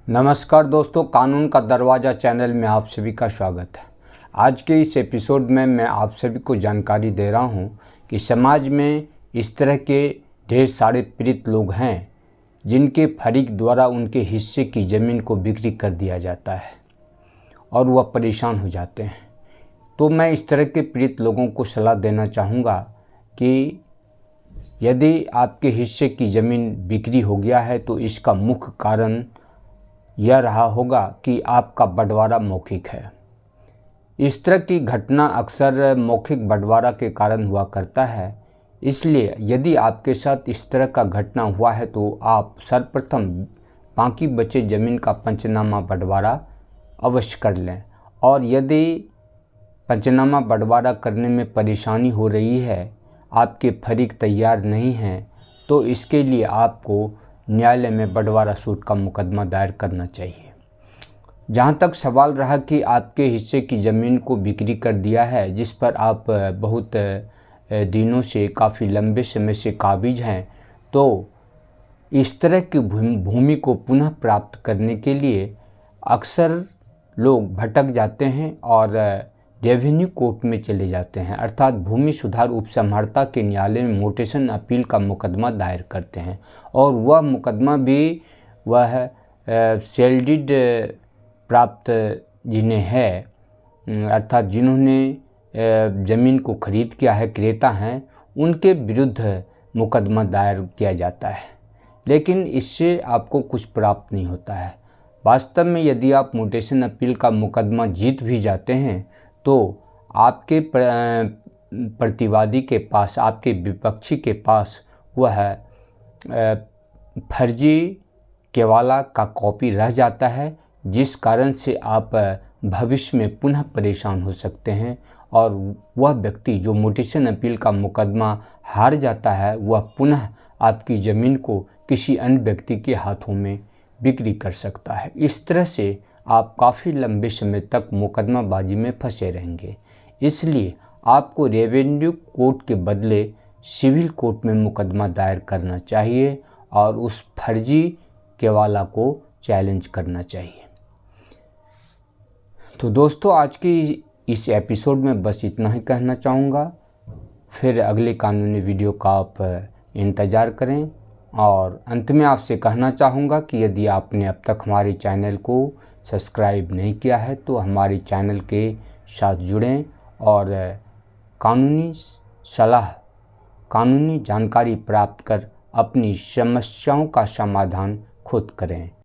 नमस्कार दोस्तों, कानून का दरवाज़ा चैनल में आप सभी का स्वागत है। आज के इस एपिसोड में मैं आप सभी को जानकारी दे रहा हूं कि समाज में इस तरह के ढेर सारे पीड़ित लोग हैं जिनके फरीक द्वारा उनके हिस्से की ज़मीन को बिक्री कर दिया जाता है और वह परेशान हो जाते हैं। तो मैं इस तरह के पीड़ित लोगों को सलाह देना चाहूँगा कि यदि आपके हिस्से की ज़मीन बिक्री हो गया है तो इसका मुख्य कारण यह रहा होगा कि आपका बंटवारा मौखिक है। इस तरह की घटना अक्सर मौखिक बंटवारा के कारण हुआ करता है। इसलिए यदि आपके साथ इस तरह का घटना हुआ है तो आप सर्वप्रथम बाकी बचे ज़मीन का पंचनामा बंटवारा अवश्य कर लें। और यदि पंचनामा बंटवारा करने में परेशानी हो रही है, आपके फरीक तैयार नहीं हैं, तो इसके लिए आपको न्यायालय में बंटवारा सूट का मुकदमा दायर करना चाहिए। जहाँ तक सवाल रहा कि आपके हिस्से की ज़मीन को बिक्री कर दिया है, जिस पर आप बहुत दिनों से, काफ़ी लंबे समय से काबिज हैं, तो इस तरह की भूमि को पुनः प्राप्त करने के लिए अक्सर लोग भटक जाते हैं और रेवेन्यू कोर्ट में चले जाते हैं, अर्थात भूमि सुधार उपसमहर्ता के न्यायालय में मोटेशन अपील का मुकदमा दायर करते हैं। और वह मुकदमा भी वह सेल्डीड प्राप्त जिन्हें है, अर्थात जिन्होंने ज़मीन को खरीद किया है, क्रेता हैं, उनके विरुद्ध मुकदमा दायर किया जाता है। लेकिन इससे आपको कुछ प्राप्त नहीं होता है। वास्तव में यदि आप मोटेशन अपील का मुकदमा जीत भी जाते हैं तो आपके प्रतिवादी के पास, आपके विपक्षी के पास वह फर्जी केवाला का कॉपी रह जाता है, जिस कारण से आप भविष्य में पुनः परेशान हो सकते हैं। और वह व्यक्ति जो मोटेशन अपील का मुकदमा हार जाता है, वह पुनः आपकी ज़मीन को किसी अन्य व्यक्ति के हाथों में बिक्री कर सकता है। इस तरह से आप काफ़ी लंबे समय तक मुकदमाबाजी में फंसे रहेंगे। इसलिए आपको रेवेन्यू कोर्ट के बदले सिविल कोर्ट में मुकदमा दायर करना चाहिए और उस फर्जी केवाला को चैलेंज करना चाहिए। तो दोस्तों, आज की इस एपिसोड में बस इतना ही कहना चाहूँगा। फिर अगले कानूनी वीडियो का आप इंतज़ार करें। और अंत में आपसे कहना चाहूँगा कि यदि आपने अब तक हमारे चैनल को सब्सक्राइब नहीं किया है तो हमारे चैनल के साथ जुड़ें और कानूनी सलाह, कानूनी जानकारी प्राप्त कर अपनी समस्याओं का समाधान खुद करें।